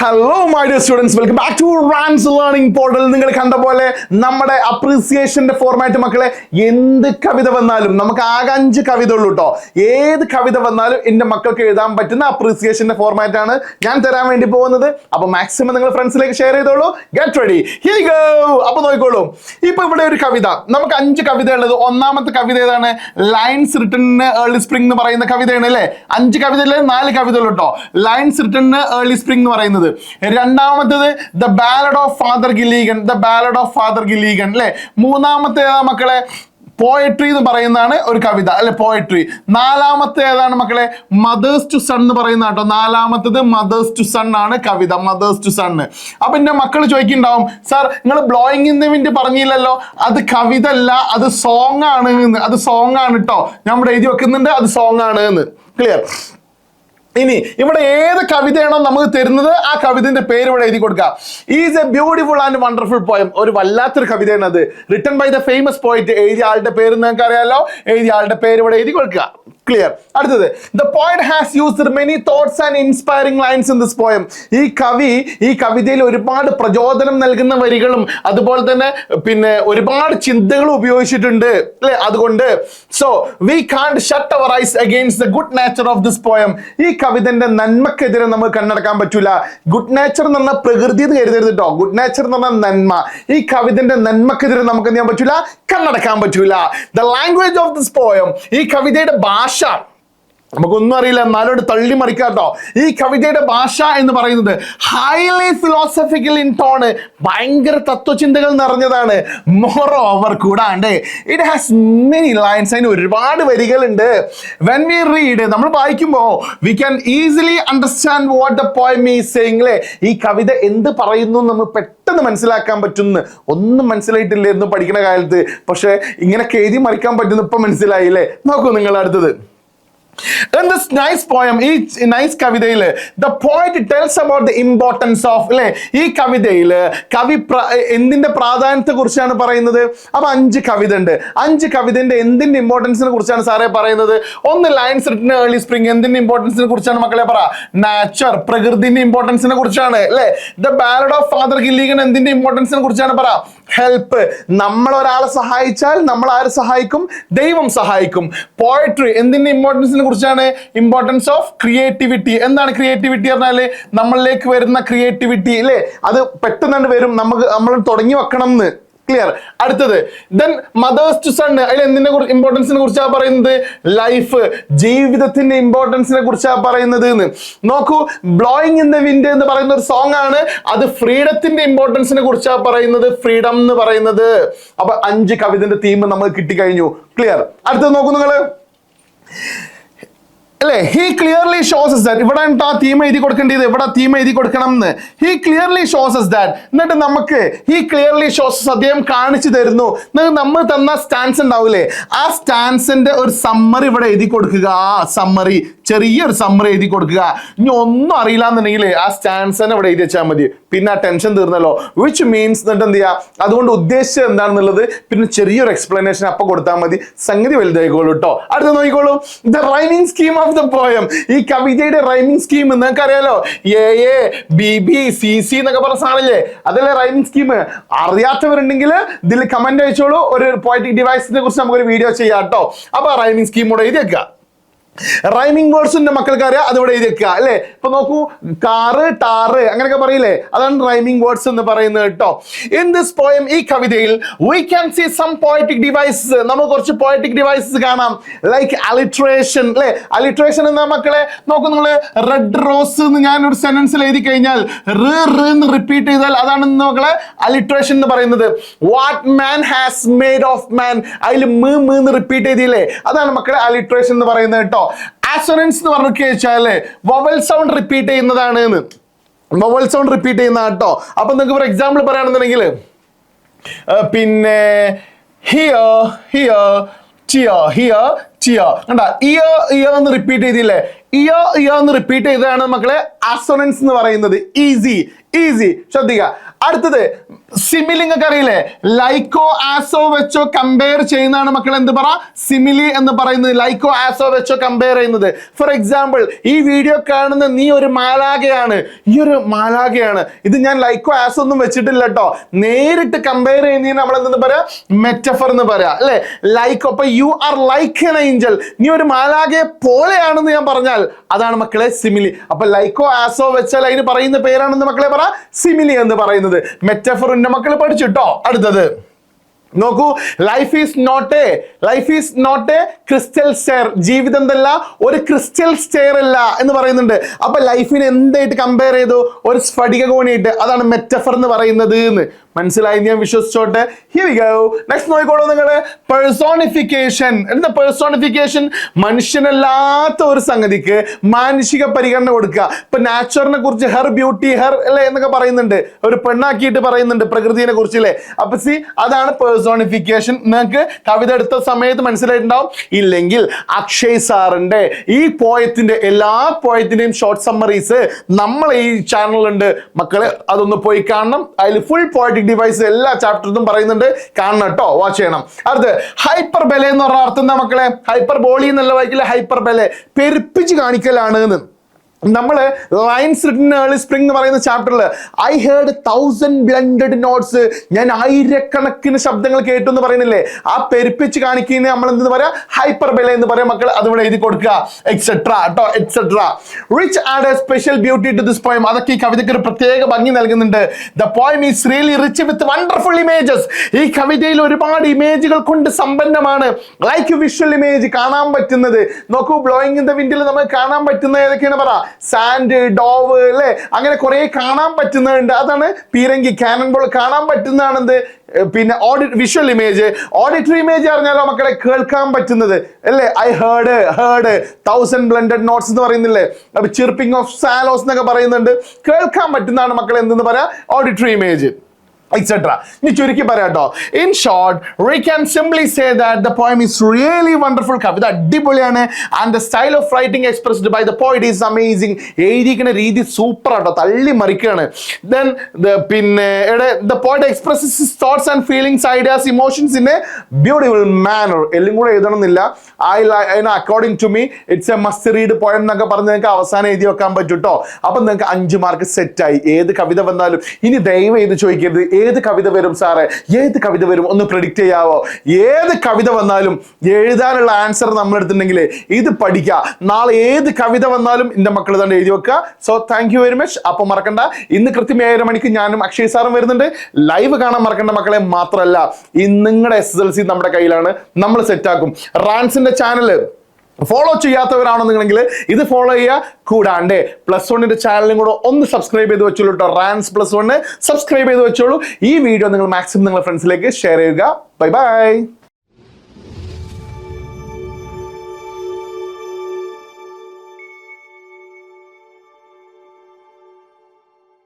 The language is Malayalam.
Hello my dear students, welcome back to Rans learning portal. നിങ്ങൾ കണ്ട പോലെ നമ്മുടെ അപ്രീസിയേഷന്റെ ഫോർമാറ്റ് മക്കളെ, എന്ത് കവിത വന്നാലും നമുക്ക് ആകെ 5 കവിത ഉള്ളൂ കേട്ടോ. ഏത് കവിത വന്നാലും എന്റെ മക്കൾക്ക് എഴുതാൻ പറ്റുന്ന അപ്രീസിയേഷന്റെ ഫോർമാറ്റ് ആണ് ഞാൻ തരാൻ വേണ്ടി പോകുന്നത്. അപ്പൊ മാക്സിമം നിങ്ങൾ ഫ്രണ്ട്സിലേക്ക് ഷെയർ ചെയ്തോളൂ. Get ready, here go. അപ്പൊ നോക്കിക്കോളൂ, ഇപ്പൊ ഇവിടെ ഒരു കവിത, നമുക്ക് 5 കവിത ഉള്ളത്. ഒന്നാമത്തെ കവിത ഏതാണ്? ലൈൻസ് റിട്ടൺ ഏർലി സ്പ്രിംഗ് എന്ന് പറയുന്ന കവിതയാണ് അല്ലേ. 5 കവിതയിലെ 4 കവിതകൾ കേട്ടോ. ലൈൻസ് റിട്ടൺ ഏർലി സ്പ്രിംഗ് എന്ന് പറയുന്നത്. രണ്ടാമത്തേത് the ballad of Father Gilligan, the ballad of Father Gilligan അല്ലെ. മൂന്നാമത്തെ ഏതാ മക്കളെ? പോയട്രി എന്ന് പറയുന്നതാണ് ഒരു കവിത അല്ലെ, പോയട്രി. നാലാമത്തെ ഏതാണ് മക്കളെ? മദേഴ്സ് ടു സൺ എന്ന് പറയുന്ന കേട്ടോ. നാലാമത്തത് മദേഴ്സ് ടു സൺ ആണ് കവിത, മദേഴ്സ് ടു സൺ. അപ്പൊ എന്റെ മക്കൾ ചോദിക്കുന്നുണ്ടാവും, സാർ നിങ്ങൾ ബ്ലോയിങ് ഇൻ ദ വിൻഡ് പറഞ്ഞില്ലല്ലോ, അത് കവിത അല്ല, അത് സോങ് ആണ് എന്ന്. അത് സോങ് ആണ് കേട്ടോ, ഞാൻ ഇവിടെ എഴുതി വെക്കുന്നുണ്ട്, അത് സോങ് ആണ് എന്ന്. ക്ലിയർ? ഇനി ഇവിടെ ഏത് കവിതയാണോ നമുക്ക് തരുന്നത് ആ കവിതന്റെ പേര് ഇവിടെ എഴുതി കൊടുക്കുക. Is A beautiful and wonderful poem. ഒരു വല്ലാത്തൊരു കവിതയാണ് അത്. റിട്ടൺ ബൈ ദ ഫേമസ് പോയിറ്റ്. എഴുതിയ ആളുടെ പേര് നിങ്ങൾക്ക് അറിയാലോ. എഴുതിയ ആളുടെ പേര് ഇവിടെ എഴുതി കൊടുക്കുക. ക്ലിയർ? അടുത്തത്, the poet has used many thoughts and inspiring lines in this poem. ഈ കവിതയിൽ ഒരുപാട് പ്രചോദനം നൽകുന്ന വരികളും അതുപോലെ തന്നെ പിന്നെ ഒരുപാട് ചിന്തകളും ഉപയോഗിച്ചിട്ടുണ്ട് അല്ലെ. അതുകൊണ്ട് so we can't shut our eyes against the good nature of this poem. ഈ കവിതന്റെ നന്മക്കെതിരെ നമുക്ക് കണ്ണടക്കാൻ പറ്റൂല. ഗുഡ് നേച്ചർ എന്ന് പറഞ്ഞാൽ പ്രകൃതി എന്ന് കരുതരുത് കേട്ടോ. ഗുഡ് നേച്ചർ എന്ന് പറഞ്ഞാൽ നന്മ. ഈ കവിതന്റെ നന്മക്കെതിരെ നമുക്ക് എന്ത് ചെയ്യാൻ പറ്റൂല? കണ്ണടക്കാൻ പറ്റൂല. The language of this poem, ഈ കവിതയുടെ ഭാഷ നമുക്കൊന്നും അറിയില്ല, എന്നാലും തള്ളി മറിക്കാട്ടോ. ഈ കവിതയുടെ ഭാഷ എന്ന് പറയുന്നത് ഹൈലി ഫിലോസഫിക്കൽ ഇൻ ടോൺ, ഭയങ്കര തത്വചിന്തകൾ നിറഞ്ഞതാണ്. മോർ ഓവർ കൂടാണ്ട് ഇറ്റ് ഹാസ് മെനി ലൈൻസ്, അതിന് ഒരുപാട് വരികളുണ്ട്. വെൻ വി റീഡ്, നമ്മൾ വായിക്കുമ്പോൾ we can easily understand what the poem is saying അല്ലേ. ഈ കവിത എന്ത് പറയുന്നു നമ്മൾ പെട്ടെന്ന് മനസ്സിലാക്കാൻ പറ്റുന്നു. ഒന്നും മനസ്സിലായിട്ടില്ലായിരുന്നു പഠിക്കുന്ന കാലത്ത്, പക്ഷെ ഇങ്ങനെയൊക്കെ എഴുതി മറിക്കാൻ പറ്റുന്നു ഇപ്പൊ മനസ്സിലായില്ലേ. നോക്കൂ നിങ്ങൾ അടുത്തത്. In this nice poem, ഈ നൈസ് കവിതയിൽ the poet tells about the importance of അല്ലെ. ഈ കവിതയിൽ കവി എന്തിന്റെ പ്രാധാന്യത്തെ കുറിച്ചാണ് പറയുന്നത്. അപ്പൊ 5 കവിത ഉണ്ട്. 5 കവിതന്റെ എന്തിന്റെ ഇമ്പോർട്ടൻസിനെ കുറിച്ചാണ് സാറേ പറയുന്നത്? ഒന്ന് ലൈൻസ് റിട്ടൺ ഏർലി സ്പ്രിംഗ്, എന്തിന്റെ ഇമ്പോർട്ടൻസിനെ കുറിച്ചാണ് മക്കളെ പറ? നാച്ചർ, പ്രകൃതിന്റെ ഇമ്പോർട്ടൻസിനെ കുറിച്ചാണ് അല്ലെ. ദ ബാലഡ് ഓഫ് ഫാദർ ഗില്ലീഗൻ എന്തിന്റെ ഇമ്പോർട്ടൻസിനെ കുറിച്ചാണ് പറ? ഹെൽപ്പ്, നമ്മൾ ഒരാളെ സഹായിച്ചാൽ നമ്മൾ ആര് സഹായിക്കും? ദൈവം സഹായിക്കും. പോയട്രി എന്തിന്റെ ഇമ്പോർട്ടൻസിനെ കുറിച്ചാണ്? Importance of creativity. എന്താണ് ക്രിയേറ്റിവിറ്റി പറഞ്ഞാല്? നമ്മളിലേക്ക് വരുന്ന ക്രിയേറ്റിവിറ്റി അല്ലേ, അത് പെട്ടെന്ന് വരും, നമ്മൾ തുടങ്ങി വെക്കണം എന്ന്. ക്ലിയർ? അടുത്തത് ദെൻ മദേഴ്സ് ടു സൺ, അതിൽ എന്തിന്റെ ഇമ്പോർട്ടൻസിനെ കുറിച്ചാണ് പറയുന്നത്? ലൈഫ്, ജീവിതത്തിന്റെ ഇമ്പോർട്ടൻസിനെ കുറിച്ചാണ് പറയുന്നത് എന്ന്. നോക്കൂ, ബ്ലോയിങ് ഇൻ ദ വിൻഡ് എന്ന് പറയുന്ന ഒരു സോങ് ആണ്, അത് ഫ്രീഡത്തിന്റെ ഇമ്പോർട്ടൻസിനെ കുറിച്ചാണ് പറയുന്നത്, ഫ്രീഡം എന്ന് പറയുന്നത്. അപ്പൊ 5 കവിതന്റെ തീം നമ്മൾ കിട്ടിക്കഴിഞ്ഞു. ക്ലിയർ? അടുത്തത് നോക്കൂ നിങ്ങള് അല്ലെ. ഹി ക്ലിയർലി ഷോസ് ദാറ്റ്, ഇവിടെ ആ തീം എഴുതി കൊടുക്കേണ്ടത്, ഇവിടെ തീം എഴുതി കൊടുക്കണം എന്ന്. ഹി ക്ലിയർലി ഷോസ് ദാറ്റ്, എന്നിട്ട് നമുക്ക് ഹി ക്ലിയർലി ഷോസ് അദ്ദേഹം കാണിച്ചു തരുന്നു. നമ്മൾ തന്ന സ്റ്റാൻസ് ഉണ്ടാവില്ലേ, ആ സ്റ്റാൻസിന്റെ ഒരു സമ്മറി ഇവിടെ എഴുതി കൊടുക്കുക. സമ്മറി, ചെറിയൊരു സമ്മറി എഴുതി കൊടുക്കുക. ഇനി ഒന്നും അറിയില്ല എന്നുണ്ടെങ്കിൽ ആ സ്റ്റാൻസ് തന്നെ ഇവിടെ എഴുതി വെച്ചാൽ മതി. പിന്നെ ആ ടെൻഷൻ തീർന്നല്ലോ. വിച്ച് മീൻസ് എന്നിട്ട് എന്ത് ചെയ്യാ, അതുകൊണ്ട് ഉദ്ദേശിച്ചത് എന്താണെന്നുള്ളത് പിന്നെ ചെറിയൊരു എക്സ്പ്ലനേഷൻ അപ്പൊ കൊടുത്താൽ മതി, സംഗതി വലുതായിക്കോളൂ കേട്ടോ. അടുത്ത നോക്കിക്കോളൂ, the rhyming scheme of the poem. ഈ കവിതയുടെ റൈമിംഗ് സ്കീം നിങ്ങൾക്ക് അറിയാലോ, A B B C C എന്നൊക്കെ പറഞ്ഞ സാധനല്ലേ, അതല്ലേ റൈമിംഗ് സ്കീം. അറിയാത്തവരുണ്ടെങ്കിൽ ഇതിൽ കമന്റ് അയച്ചോളൂ. ഒരു പോയറ്റിക് ഡിവൈസിനെ കുറിച്ച് നമുക്കൊരു വീഡിയോ ചെയ്യാം കേട്ടോ. അപ്പൊ റൈമിംഗ് സ്കീം കൂടെ എഴുതി വെക്കുക. റൈമിംഗ് വേർഡ്സിന്റെ മക്കൾക്ക് അറിയാം, അതിവിടെ എഴുതി വെക്കുക അല്ലെ. ഇപ്പൊ നോക്കൂ, കാറ്, ടാറ് അങ്ങനെയൊക്കെ പറയില്ലേ, അതാണ് റൈമിംഗ് വേർഡ്സ് എന്ന് പറയുന്നത് കേട്ടോ. ഇൻ ദിസ് പോയം, ഈ കവിതയിൽ we can see some poetic devices, നമുക്ക് കുറച്ച് പോയറ്റിക് ഡിവൈസസ് കാണാം. ലൈക്ക് അലിട്രേഷൻ അല്ലെ. അലിട്രേഷൻ എന്ന മക്കളെ നോക്കൂ നിങ്ങള്, റെഡ് റോസ് എന്ന് ഞാൻ ഒരു സെന്റൻസിൽ എഴുതി കഴിഞ്ഞാൽ എന്ന് റിപ്പീറ്റ് ചെയ്താൽ അതാണ് മക്കളെ അലിട്രേഷൻ എന്ന് പറയുന്നത്. What man has made of മാൻ, അതിൽ എന്ന് റിപ്പീറ്റ് ചെയ്തില്ലേ, അതാണ് മക്കളെ അലിട്രേഷൻ എന്ന് പറയുന്നത് കേട്ടോ. ആസോനൻസ് എന്ന് പറഞ്ഞു വെച്ചാല് വവൽ സൗണ്ട് റിപ്പീറ്റ് ചെയ്യുന്നതാണ് എന്ന്. വവൽ സൗണ്ട് റിപ്പീറ്റ് ചെയ്യുന്ന കേട്ടോ. അപ്പൊ നിങ്ങൾക്ക് ഫോർ എക്സാമ്പിൾ പറയുകയാണെന്നുണ്ടെങ്കിൽ പിന്നെ here here cheer here cheer കണ്ട, ഇയർ എന്ന് റിപ്പീറ്റ് ചെയ്തില്ലേ, ഇയർ എന്ന് റിപ്പീറ്റ് ചെയ്തതാണ് മക്കളെ ആസോനൻസ് എന്ന് പറയുന്നത്. ഈസി ഈസി ശ്രദ്ധിക്കുക. അടുത്തത് സിമിലി നിങ്ങൾക്ക് അറിയില്ലേ, ലൈക്കോ ആസോ വെച്ചോ കമ്പയർ ചെയ്യുന്നതാണ് മക്കൾ എന്ത് പറ, സിമിലി എന്ന് പറയുന്നത്. ലൈക്കോ ആസോ വെച്ചോ കമ്പയർ ചെയ്യുന്നത്. ഫോർ എക്സാമ്പിൾ, ഈ വീഡിയോ കാണുന്ന നീ ഒരു മാലാഖയാണ്, ഈ ഒരു മാലാഖയാണ്. ഇത് ഞാൻ ലൈക്കോ ആസോ ഒന്നും വെച്ചിട്ടില്ല കേട്ടോ, നേരിട്ട് കമ്പയർ ചെയ്യുന്നതിന് നമ്മൾ എന്തെന്ന് പറയാ, മെറ്റഫർ എന്ന് പറയാ അല്ലെ. ലൈക്കോ, അപ്പൊ you are like an Angel, നീ ഒരു മാലാഖയെ പോലെയാണെന്ന് ഞാൻ പറഞ്ഞാൽ അതാണ് മക്കളെ സിമിലി. അപ്പൊ ലൈക്കോ ആസോ വെച്ചാൽ അതിന് പറയുന്ന പേരാണെന്ന് മക്കളെ പറ, സിമിലി എന്ന് പറയുന്നത്. മെറ്റഫറിന്റെ മക്കൾ പഠിച്ചിട്ടോ. അടുത്തത് നോക്കൂ, life is not a crystal stair. ജീവിതം എന്തല്ല, ഒരു ക്രിസ്റ്റൽ സ്റ്റെയർ അല്ല എന്ന് പറയുന്നുണ്ട്. അപ്പൊ ലൈഫിനെ എന്തായിട്ട് കമ്പയർ ചെയ്തു, ഒരു സ്ഫടിക കോണിയിട്ട്. അതാണ് മെറ്റഫർ എന്ന് പറയുന്നത് എന്ന് മനസ്സിലായി, ഞാൻ വിശ്വസിച്ചോട്ടെ. Here we go. നെക്സ്റ്റ് നോക്കിക്കോളൂ നിങ്ങള്, പേഴ്സോണിഫിക്കേഷൻ. എന്താ പേഴ്സോണിഫിക്കേഷൻ? മനുഷ്യനല്ലാത്ത ഒരു സംഗതിക്ക് മാനുഷിക പരിഗണന കൊടുക്കുക. ഇപ്പൊ നാച്ചുറിനെ കുറിച്ച് ഹെർ ബ്യൂട്ടി ഹെർ അല്ലെ എന്നൊക്കെ പറയുന്നുണ്ട്, ഒരു പെണ്ണാക്കിയിട്ട് പറയുന്നുണ്ട് പ്രകൃതിയെ കുറിച്ച് അല്ലേ. അപ്പൊ സി, അതാണ് പേഴ്സോണിഫിക്കേഷൻ. നിങ്ങൾക്ക് കവിത എടുത്ത സമയത്ത് മനസ്സിലായിട്ടുണ്ടാവും. ഇല്ലെങ്കിൽ അക്ഷയ് സാറിന്റെ ഈ പോയത്തിന്റെ എല്ലാ പോയത്തിന്റെയും ഷോർട്ട് സമ്മറീസ് നമ്മളെ ഈ ചാനലുണ്ട് മക്കളെ, അതൊന്ന് പോയി കാണണം. അതിൽ ഫുൾ പോയറ്റിക് ഡിവൈസ് എല്ലാ ചാപ്റ്ററിലും പറയുന്നുണ്ട്, കാണണം കേട്ടോ, വാച്ച് ചെയ്യണം. അടുത്ത് ഹൈപ്പർ ബെലെ എന്ന് പറഞ്ഞ അർത്ഥം എന്താ മക്കളെ? ഹൈപ്പർ ബോളി എന്നുള്ള വായിക്കില്ല, ഹൈപ്പർ ബെലെ പെരുപ്പിച്ച് കാണിക്കലാണ് എന്ന്. നമ്മള് ലൈൻസ് റിട്ടൻ ഏർലി സ്പ്രിംഗ് എന്ന് പറയുന്ന ചാപ്റ്ററിൽ ഐ ഹേർഡ് 1000 ബ്ലെൻഡഡ് നോട്ട്സ്, ഞാൻ ആയിരക്കണക്കിന് ശബ്ദങ്ങൾ കേട്ടു എന്ന് പറയുന്നില്ലേ, ആ പെരുപ്പിച്ച് കാണിക്കുന്ന നമ്മൾ എന്തെന്ന് പറയാ, ഹൈപ്പർ ബെലെ എന്ന് പറയാം മക്കൾ. അതുകൂടെ എഴുതി കൊടുക്കുക, എക്സെട്ര കേട്ടോ, etcetera. Rich add a special beauty to this poem. അതൊക്കെ ഈ കവിതയ്ക്ക് ഒരു പ്രത്യേക ഭംഗി നൽകുന്നുണ്ട്. The poem is really rich with wonderful images. ഈ കവിതയിൽ ഒരുപാട് ഇമേജുകൾ കൊണ്ട് സമ്പന്നമാണ്. ലൈക്ക് വിഷ്വൽ ഇമേജ്, കാണാൻ പറ്റുന്നത്. നോക്കൂ, ബ്ലോയിങ് ഇൻ ദ വിൻഡിൽ നമുക്ക് കാണാൻ പറ്റുന്ന ഏതൊക്കെയാണ് പറ, സാൻഡ്, ഡോവ് അല്ലെ, അങ്ങനെ കുറെ കാണാൻ പറ്റുന്നുണ്ട്. അതാണ് പീരങ്കി, കാനൺ ബോൾ കാണാൻ പറ്റുന്നതാണെന്ത്. പിന്നെ വിഷ്വൽ ഇമേജ്. ഓഡിറ്ററി ഇമേജ് അറിഞ്ഞാലോ മക്കളെ, കേൾക്കാൻ പറ്റുന്നത് അല്ലേ. ഐ ഹേർഡ് 1000 ബ്ലെൻഡഡ് നോട്ട്സ് എന്ന് പറയുന്നില്ലേ. അപ്പൊ ചിർപ്പിംഗ് ഓഫ് സാലോസ് എന്നൊക്കെ പറയുന്നുണ്ട്, കേൾക്കാൻ പറ്റുന്നതാണ് മക്കളെ എന്തെന്ന് പറയാ, ഓഡിറ്ററി ഇമേജ്, etc. ഇനി ചുരുക്കി പറയാട്ടോ. In short, we can simply say that the poem is really wonderful. കവിത അടിപൊളിയാണ്. And the style of writing expressed by the poet is amazing. എഴുതിയിരിക്കുന്ന രീതി സൂപ്പർ ആട്ടോ, തള്ളി മറിക്കുകയാണ്. Then പിന്നെ the poet expresses his thoughts and feelings, ideas, emotions in a beautiful manner. എല്ലാം കൂടെ എഴുതണമെന്നില്ല. According to me, it's a must read poem എന്നൊക്കെ പറഞ്ഞ് നിങ്ങൾക്ക് അവസാനം എഴുതി വെക്കാൻ പറ്റൂട്ടോ. അപ്പൊ നിങ്ങൾക്ക് 5 മാർക്ക് സെറ്റായി. ഏത് കവിത വന്നാലും ഇനി ദയവ് ചെയ്ത് ചോദിക്കരുത് ഏത് കവിത വരും സാറേ, ഏത് കവിത വരും ഒന്ന് പ്രെഡിക്റ്റ് ചെയ്യാവോ. ഏത് കവിത വന്നാലും എഴുതാനുള്ള ആൻസർ നമ്മൾ എടുത്തിട്ടുണ്ടെങ്കിൽ ഇത് പഠിക്കുക. നാളെ ഏത് കവിത വന്നാലും എന്റെ മക്കൾ തന്നെ എഴുതി വെക്കുക. So thank you very much. അപ്പൊ മറക്കണ്ട, ഇന്ന് കൃത്യം 7 മണിക്ക് ഞാനും അക്ഷയ് സാറും വരുന്നുണ്ട്. ലൈവ് കാണാൻ മറക്കണ്ട മക്കളെ. മാത്രമല്ല, നിങ്ങളുടെ SSLC നമ്മുടെ കയ്യിലാണ്, നമ്മൾ സെറ്റാക്കും. റാൻസിന്റെ ചാനൽ ഫോളോ ചെയ്യാത്തവരാണെന്നുണ്ടെങ്കിൽ ഇത് ഫോളോ ചെയ്യുക. കൂടാണ്ട് +1 ചാനലും കൂടെ ഒന്ന് സബ്സ്ക്രൈബ് ചെയ്ത് വെച്ചോളൂ കേട്ടോ. റാൻസ് +1 സബ്സ്ക്രൈബ് ചെയ്ത് വെച്ചോളൂ. ഈ വീഡിയോ നിങ്ങൾ മാക്സിമം നിങ്ങളുടെ ഫ്രണ്ട്സിലേക്ക് ഷെയർ ചെയ്യുക. Bye bye.